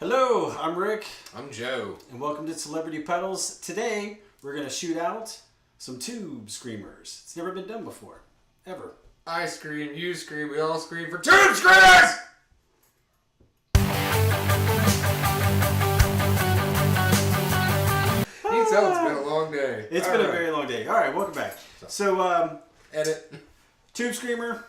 Hello, I'm Rick. I'm Joe. And welcome to Celebrity Pedals. Today, we're going to shoot out some Tube Screamers. It's never been done before. Ever. I scream, you scream, we all scream for Tube Screamers! You can tell it's been a long day. It's been a very long day. All right, welcome back. So, Edit. Tube Screamer.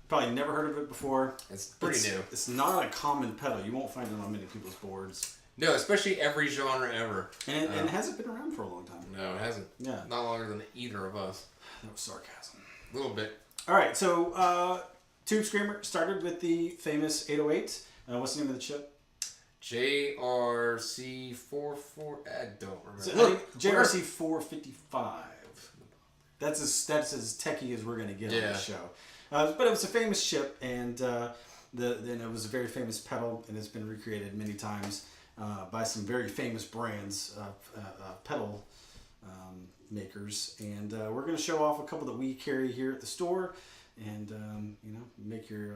Probably never heard of it before. It's pretty new. It's not a common pedal. You won't find it on many people's boards. No, especially every genre ever. And it hasn't been around for a long time. No, it hasn't. Yeah. Not longer than either of us. That was sarcasm. A little bit. All right, so Tube Screamer started with the famous 808. What's the name of the chip? JRC44. I don't remember. So, look, JRC 455. That's as techie as we're gonna get on the show. But it was a famous chip, and then it was a very famous pedal, and it's been recreated many times by some very famous brands, pedal makers. And we're gonna show off a couple that we carry here at the store, and make your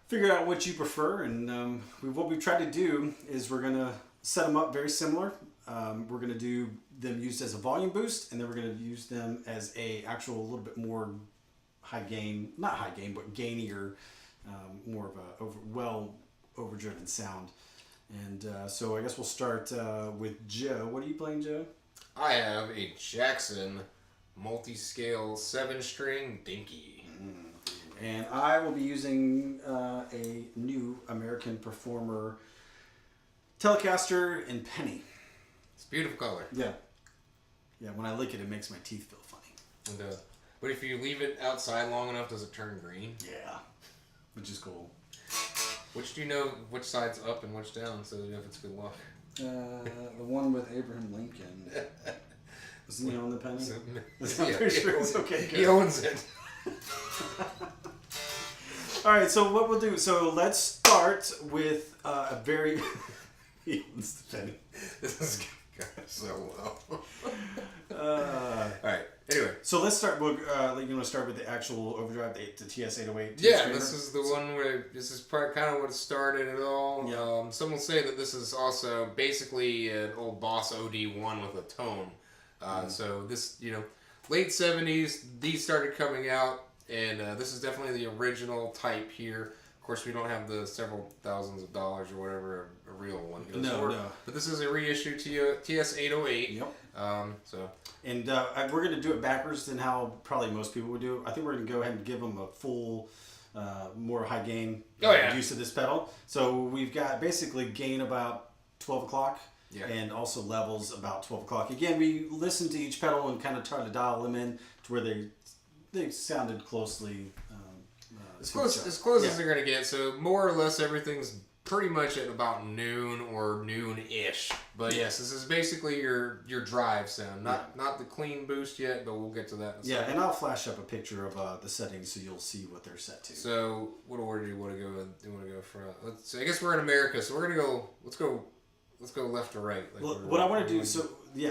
figure out what you prefer. And what we've tried to do is we're gonna set them up very similar. We're gonna do them used as a volume boost, and then we're gonna use them as a actual little bit more high gain, not high gain, but gainier, more of a overdriven sound. And so I guess we'll start with Joe. What are you playing, Joe? I have a Jackson multi-scale 7-string dinky. And I will be using a new American Performer Telecaster in penny. It's a beautiful color. Yeah. Yeah, when I lick it, it makes my teeth feel funny. It does. But if you leave it outside long enough, does it turn green? Yeah, which is cool. Which do you know which side's up and which down, so you know if it's good luck? The one with Abraham Lincoln. Isn't he on the penny? I'm pretty sure it's okay. Good. He owns it. All right, so what we'll do, so let's start with a very... He owns the penny. This is going so well. All right. Anyway, so let's start. You want to start with the actual Overdrive, the TS-808? Yeah, this is the one where this is kind of what started it all. Yeah. Some will say that this is also basically an old Boss OD1 with a tone. So this, late 70s, these started coming out, and this is definitely the original type here. Of course, we don't have the several thousands of dollars or whatever a real one goes for. No. But this is a reissue TS-808. Yep. And we're going to do it backwards than how probably most people would do it. I think we're going to go ahead and give them a full, more high gain use of this pedal. So we've got basically gain about 12 o'clock and also levels about 12 o'clock. Again, we listened to each pedal and kind of tried to dial them in to where they sounded closely. As close as they're going to get. So more or less everything's pretty much at about noon or noon-ish. But yes, this is basically your drive sound. Not the clean boost yet, but we'll get to that in a second. And I'll flash up a picture of the settings so you'll see what they're set to. So what order do you want to go in? Do you want to go for? I guess we're in America, so we're going to go. Let's go left to right. What I want to do, so you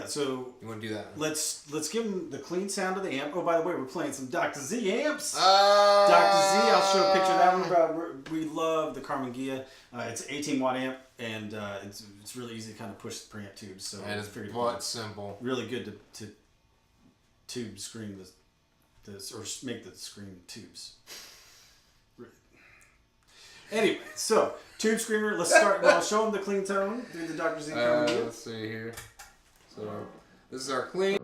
want to do that? Let's give them the clean sound of the amp. Oh, by the way, we're playing some dr.z amps. Dr.z, I'll show a picture of that one. We love the Carmen Ghia. It's an 18-watt amp, and it's really easy to kind of push the preamp tubes. So and it's very simple. Really good to tube scream or make the scream tubes. Anyway, so Tube Screamer. Let's start. I'll show them the clean tone through the dr.z. Let's see here. So this is our clean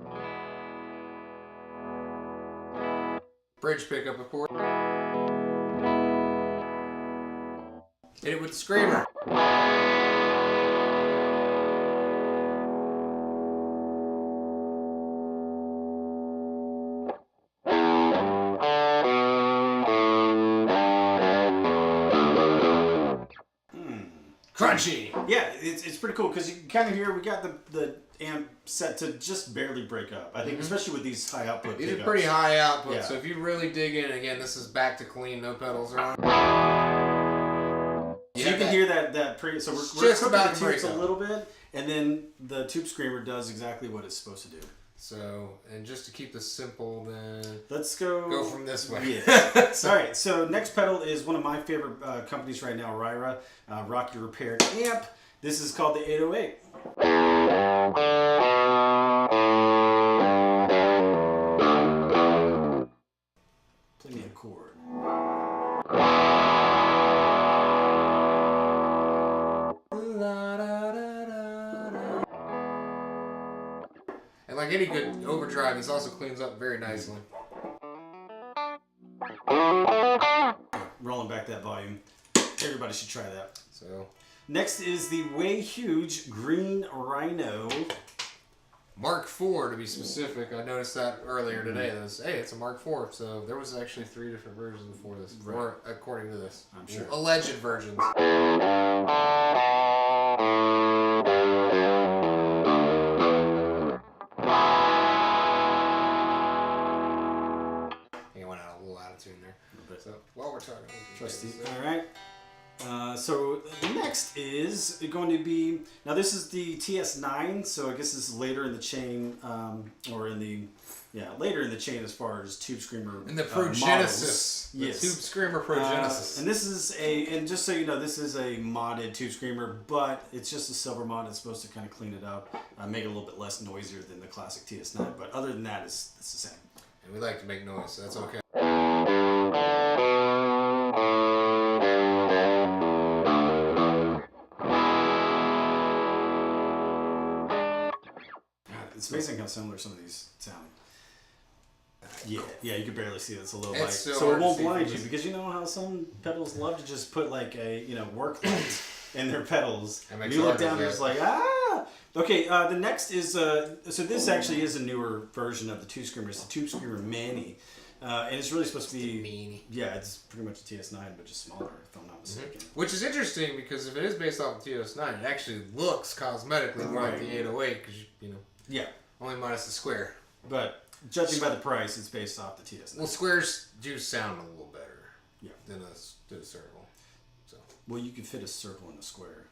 bridge pickup, of course. Hit it with the screamer. Crunchy. Yeah, it's pretty cool because you can kind of hear we got the amp set to just barely break up. I think, especially with these high output. These are pretty high output, so if you really dig in, again, this is back to clean, no pedals are on. So you can hear that pre. So we're just cooking about the tubes a little bit, and then the Tube Screamer does exactly what it's supposed to do. So, and just to keep this simple, then let's go from this way. Yeah. All right. So next pedal is one of my favorite companies right now, RYRA, Rock Your Repaired Amp. This is called the 808. Play me a chord. And like any good overdrive, this also cleans up very nicely. Rolling back that volume. Everybody should try that. So next is the way huge green Rhino. Mark IV, to be specific. I noticed that earlier today. That was, hey, it's a Mark IV. So there was actually 3 different versions before this, right. Or according to this. I'm sure. Alleged versions. So while we're talking, trusty. All right. So the next is going to be, now this is the TS9, so I guess this is later in the chain, or in the, later in the chain as far as Tube Screamer in the Progenesis. Yes. Tube Screamer Progenesis. And this is and just so you know, this is a modded Tube Screamer, but it's just a silver mod. It's supposed to kind of clean it up, make it a little bit less noisier than the classic TS9, but other than that, it's the same. And we like to make noise, so that's okay. It's amazing how similar some of these sound. Yeah, you can barely see it. It's a low light, so it won't blind you, because you know how some pedals love to just put like a work light in their pedals. You look down, there's like Okay, the next is so this actually is a newer version of the Tube Screamer. It's the Tube Screamer Mini, and it's really supposed to be it's pretty much a TS9 but just smaller, if I'm not mistaken. Which is interesting, because if it is based off the TS9, it actually looks cosmetically more like the 808, because only minus the square. But judging by the price, it's based off the TS9. Well, squares do sound a little better than a circle. So. Well, you can fit a circle in a square.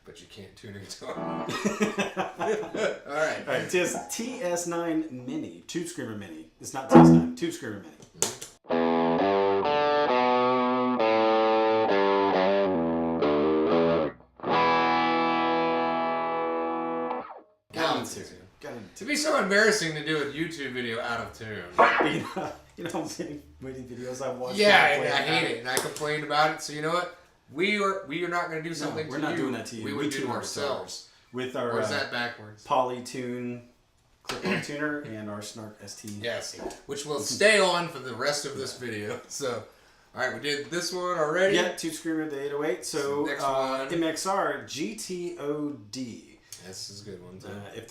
But you can't tune a guitar. All right. TS9 Mini, Tube Screamer Mini. It's not TS9, Tube Screamer Mini. To be so embarrassing to do a YouTube video out of tune. You know many videos I watched. Yeah, and I hate it, and I complained about it. So you know what? We are not going to do something. We're not doing that to you. We would do it ourselves with our. Or is that backwards? Polytune clip-on tuner and our Snark ST. Yes, which will stay on for the rest of this video. So, all right, we did this one already. Yeah, Tube Screamer the 808. So next one. MXR GTOD. This is a good one too. If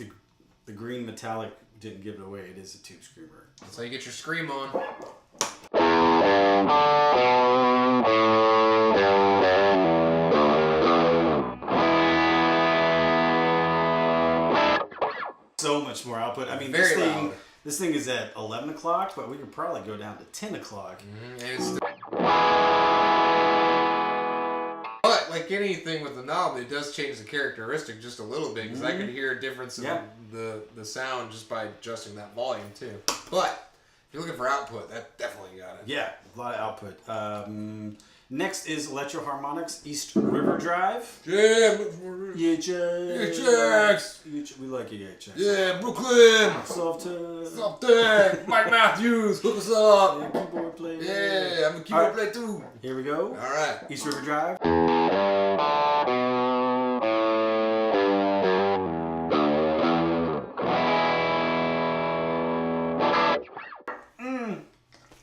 the green metallic didn't give it away, it is a Tube Screamer. That's how you get your scream on. So much more output. I mean, this thing is at 11 o'clock, but we could probably go down to 10 o'clock. But like anything with the knob, it does change the characteristic just a little bit, because I can hear a difference in the sound just by adjusting that volume too. But if you're looking for output, that definitely got it. Yeah, a lot of output. Next is Electro-Harmonix East River Drive. Yeah, EHX. We like EHX. Yeah, Brooklyn. Soft Mike Matthews, hook us up. Yeah, keyboard player. Yeah, I'm a keyboard player too. Here we go. All right. East River Drive.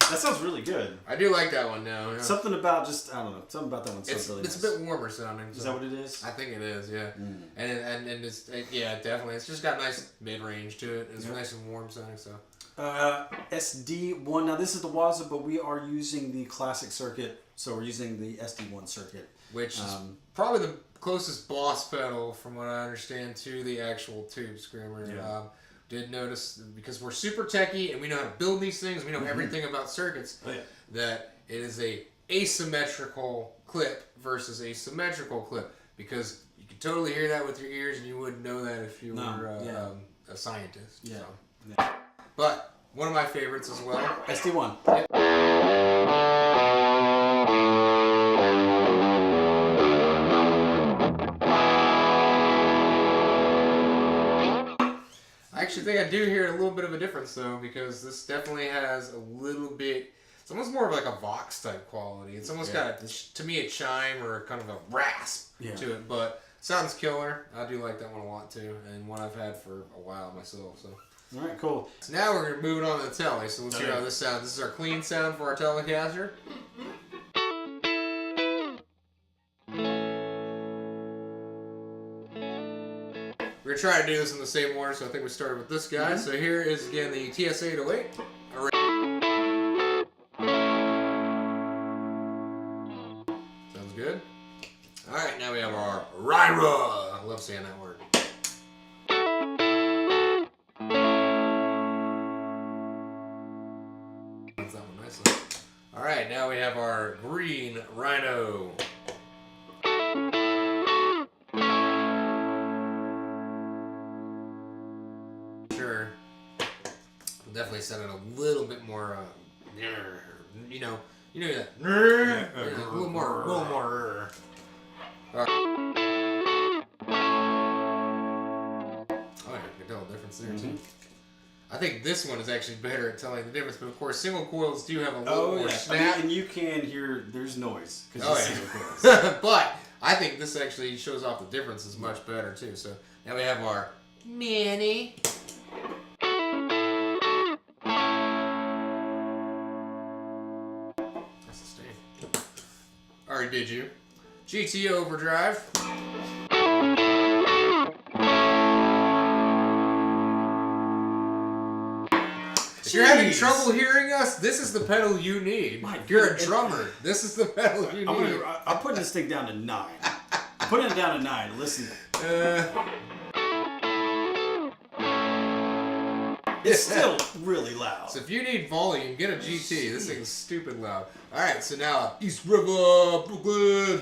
That sounds really good. I do like that one now. Yeah. Something about something about that one sounds really nice. It's a bit warmer sounding. So. Is that what it is? I think it is, yeah. And it's definitely. It's just got nice mid range to it. It's nice and warm sounding. So. SD1. Now this is the Waza, but we are using the classic circuit, so we're using the SD1 circuit, which is probably the closest boss pedal, from what I understand, to the actual Tube Screamer. Yeah. Did notice, because we're super techie and we know how to build these things, we know everything about circuits, that it is a asymmetrical clip versus a symmetrical clip, because you can totally hear that with your ears, and you wouldn't know that if you were a scientist. Yeah. So. Yeah. But one of my favorites as well. SD1. Yep. I actually think I do hear a little bit of a difference though, because this definitely has a little bit. It's almost more of like a Vox type quality. It's almost got, to me, a chime or kind of a rasp to it, but sounds killer. I do like that one a lot too, and one I've had for a while myself. So. All right, cool. So now we're going to move on to the Tele. So let's hear how this sounds. This is our clean sound for our Telecaster. We're going to try to do this in the same order, so I think we started with this guy. So here is again the TS-808. Sounds good. Alright, now we have our RYRA. I love saying that word. That's that one nicely. Alright, now we have our green Rhino. Sure. We'll definitely set it a little bit more, you know that. A little more. Oh, yeah, you can tell the difference there too. I think this one is actually better at telling the difference, but of course, single coils do have a little more snap. And you can hear there's noise because single coils. But I think this actually shows off the differences much better too. So now we have our mini. That's the stain. Alright, did you? GT Overdrive. If you're having trouble hearing us, this is the pedal you need. If you're a drummer, this is the pedal you need. I'm putting this thing down to 9. I'm putting it down to 9. Listen. It's still really loud. So if you need volume, get a GT. This thing's stupid loud. Alright, so now East River, Brooklyn.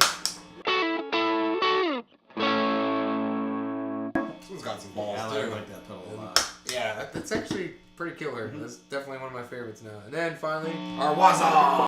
This one's got some balls too. I like that pedal a lot. Yeah, that's actually pretty killer. That's definitely one of my favorites now. And then finally, our Waza.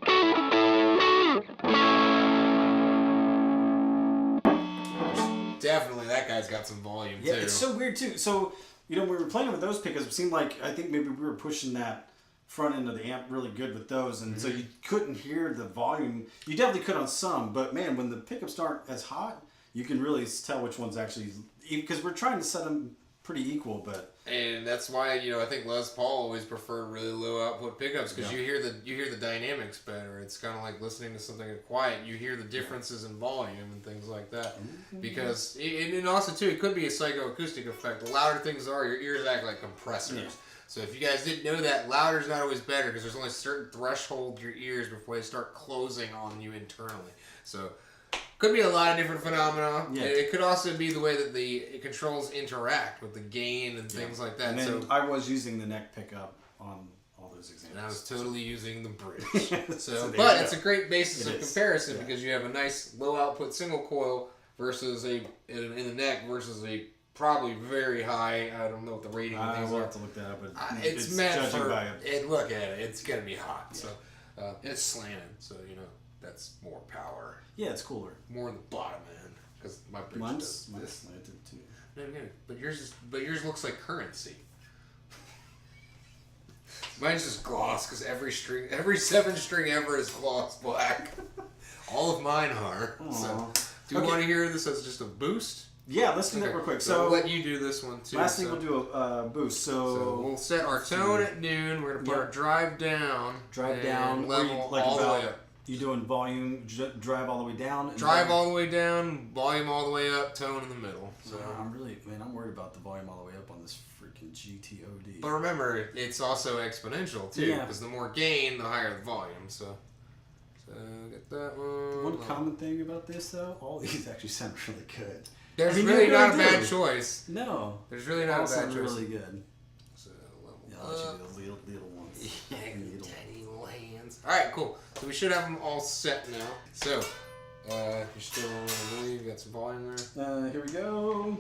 Definitely, that guy's got some volume too. Yeah, it's so weird too. So, we were playing with those pickups. It seemed like, I think maybe we were pushing that front end of the amp really good with those, and so you couldn't hear the volume. You definitely could on some, but man, when the pickups aren't as hot, you can really tell which one's actually, because we're trying to set them pretty equal, but. And that's why, I think Les Paul always preferred really low output pickups, because you hear the dynamics better. It's kind of like listening to something quiet. You hear the differences in volume and things like that. Because, and also too, it could be a psychoacoustic effect. The louder things are, your ears act like compressors. Yeah. So if you guys didn't know that, louder is not always better, because there's only a certain threshold to your ears before they start closing on you internally. So could be a lot of different phenomena. Yeah. It could also be the way that the controls interact with the gain and things like that. And then I was using the neck pickup on all those examples. And I was totally using the bridge. But it's a great basis of comparison because you have a nice low output single coil versus in the neck versus a probably very high. I don't know what the rating of these are. I'll have to look that up. But it's meant for. Look at it. It's gonna be hot. Yeah. So it's slanted. So that's more power. Yeah, it's cooler. More in the bottom end because my bridge does this. Slanted too. No, but yours looks like currency. Mine's just gloss because every 7 string ever is gloss black. All of mine are. So, do you want to hear this as just a boost? Yeah, let's do that real quick. So I'll let you do this one too. Last thing we'll do a boost. So we'll set our tone at noon. We're gonna put our drive down. Level all the way up. You doing volume drive all the way down? Drive all the way down, volume all the way up, tone in the middle. So I'm worried about the volume all the way up on this freaking GTOD. But remember, it's also exponential too, because the more gain, the higher the volume. So get that one. One common thing about this though, all these actually sound really good. There's really not a bad choice. No. There's really not a bad choice. Really good. So I'll let you do the little ones. Tiny lands. Alright, cool. So we should have them all set now. So, you still want to believe you got some volume there? Here we go.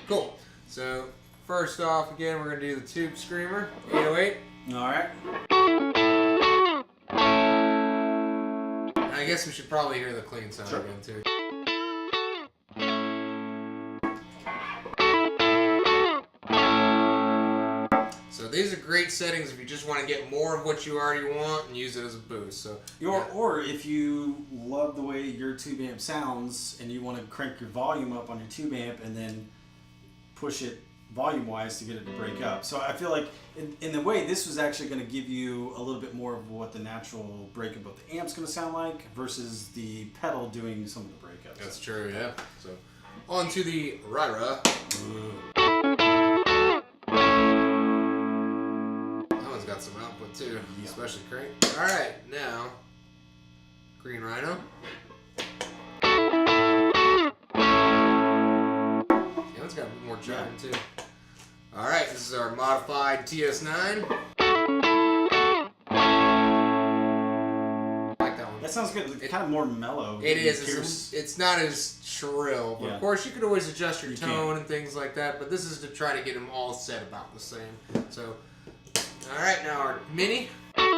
Cool. So, first off, again, we're going to do the Tube Screamer 808. Alright. I guess we should probably hear the clean sound again, too. So these are great settings if you just want to get more of what you already want and use it as a boost. So, or if you love the way your tube amp sounds and you want to crank your volume up on your tube amp and then push it volume-wise to get it to break up. So I feel like in the way this was actually going to give you a little bit more of what the natural breakup of the amp's going to sound like versus the pedal doing some of the breakups. That's true, yeah. So on to the RYRA. Got some output too, especially crank. All right, now green Rhino. Yeah, it's got a bit more chime too. All right, this is our modified TS9. I like that one. That sounds good. It's kind of more mellow. It is. It's not as shrill, but of course you could always adjust your tone and things like that. But this is to try to get them all set about the same. So. All right, now our mini. And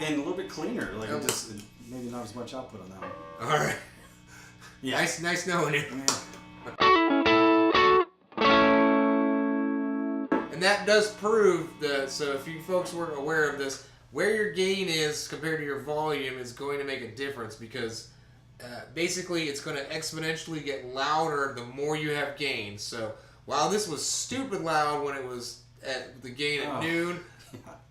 a little bit cleaner, like just maybe not as much output on that one. All right. Yeah. Nice knowing you. And that does prove that. So if you folks weren't aware of this, where your gain is compared to your volume is going to make a difference because basically it's going to exponentially get louder the more you have gain. So. While this was stupid loud when it was at the gain at noon,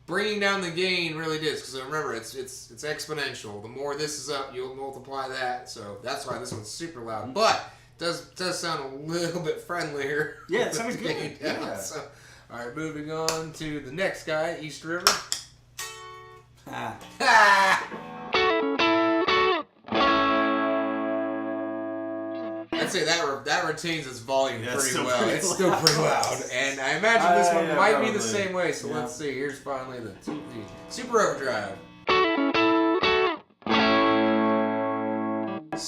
bringing down the gain really did. Because remember, it's exponential. The more this is up, you'll multiply that. So that's why this one's super loud. But it does sound a little bit friendlier. Yeah, it sounds good. Yeah. So, all right, moving on to the next guy, East River. I'd say that retains its volume pretty well. It's still pretty loud. And I imagine this one might be the same way. So let's see. Here's finally the Super Overdrive.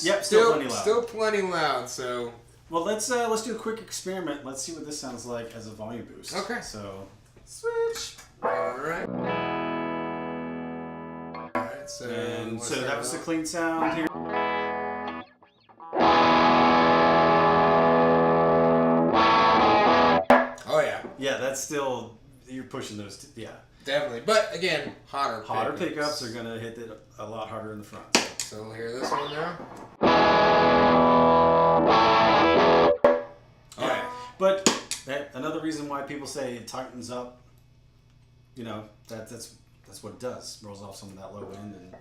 Yep, still plenty loud. Still plenty loud. So well, let's do a quick experiment. Let's see what this sounds like as a volume boost. Okay. So switch. All right. All right. So that was the clean sound here. Yeah, that's still, you're pushing those, Definitely. But again, hotter pickups are going to hit it a lot harder in the front. So we'll hear this one now. Alright. But another reason why people say it tightens up, that's what it does. Rolls off some of that low end and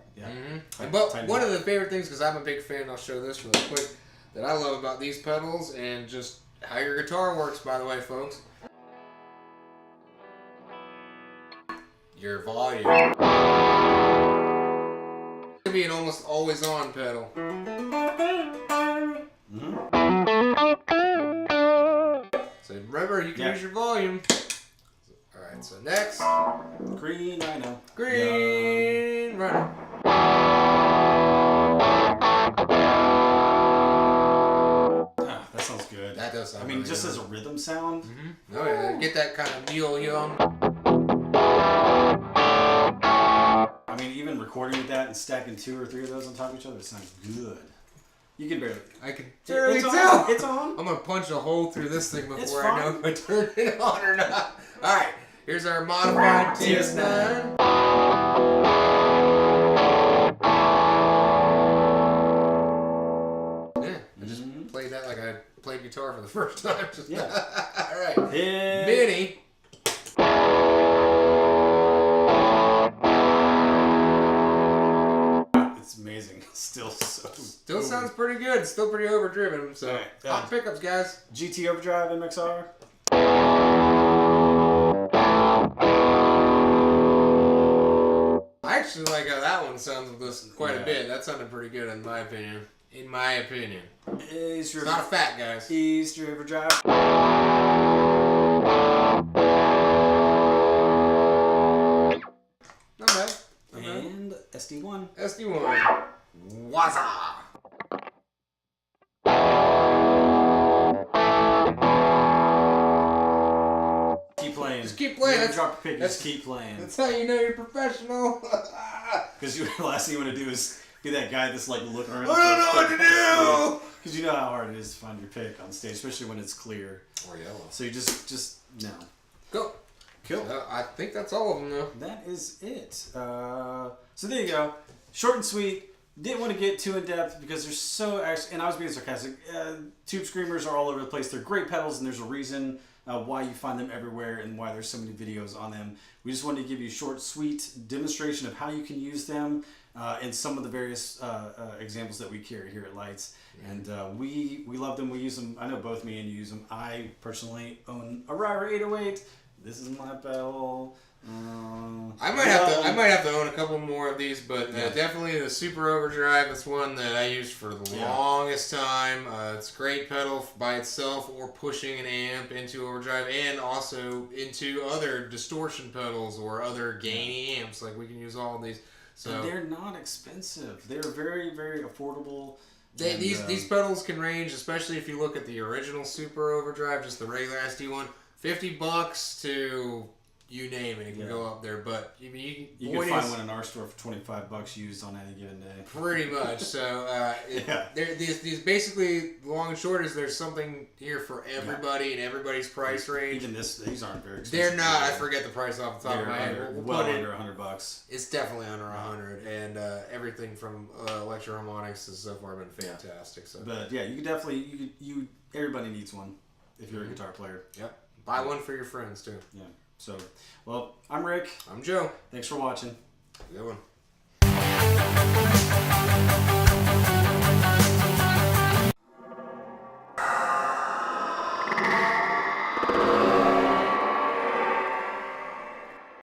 But one of the favorite things, because I'm a big fan, I'll show this really quick, that I love about these pedals and just how your guitar works, by the way, folks. Your volume. It's going to be an almost always on pedal. So remember, you can use your volume. Alright, so next. Green Rhino. Green Rhino. That sounds good. That does sound really just good. As a rhythm sound. Oh yeah, get that kind of mule young. I mean, even recording with that and stacking 2 or 3 of those on top of each other, it sounds good. You can barely. I can barely tell. It's on. I'm gonna punch a hole through this thing before I know if I turn it on or not. All right, here's our modified TS9. Yeah, I just played that like I played guitar for the first time. All right, Mini. It's amazing. Still sounds pretty good. Still pretty overdriven. So hot pickups, guys. GT Overdrive MXR. I actually like how that one sounds with this quite a bit. That sounded pretty good in my opinion. It's not a fat, guys. East River Drive. Not bad. And SD1. SD1. Waza. keep playing. Never drop your pick, just keep playing. That's how you know you're professional. Because the last thing you want to do is be that guy that's like looking around. I don't know what to do. Because you know how hard it is to find your pick on stage, especially when it's clear. Or yellow. So you just no. Go. Cool. I think that's all of them though. That is it. So there you go. Short and sweet. Didn't want to get too in depth because they're so actually, and I was being sarcastic. Tube Screamers are all over the place. They're great pedals, and there's a reason why you find them everywhere and why there's so many videos on them. We just wanted to give you a short, sweet demonstration of how you can use them and some of the various examples that we carry here at Leitz. And we love them. We use them. I know both me and you use them. I personally own a RYRA 808. This is my pedal. I might have to own a couple more of these, but definitely the Super Overdrive is one that I used for the longest time. It's a great pedal by itself, or pushing an amp into Overdrive, and also into other distortion pedals or other gainy amps. Like we can use all of these. So and they're not expensive. They're very, very affordable. These pedals can range, especially if you look at the original Super Overdrive, just the regular SD one, $50 to you name it. It can go up there, but you can find one in our store for $25 used on any given day. Pretty much. So these basically, long and short is there's something here for everybody and everybody's price range. Even these aren't very expensive. They're not. I forget the price off the top of my head. Well under $100. It's definitely under $100, and everything from Electro-Harmonix has so far been fantastic. So, but yeah, you could definitely everybody needs one if you're a guitar player. Yep. Buy one for your friends too. Yeah. So, well, I'm Rick. I'm Joe. Thanks for watching. Good one.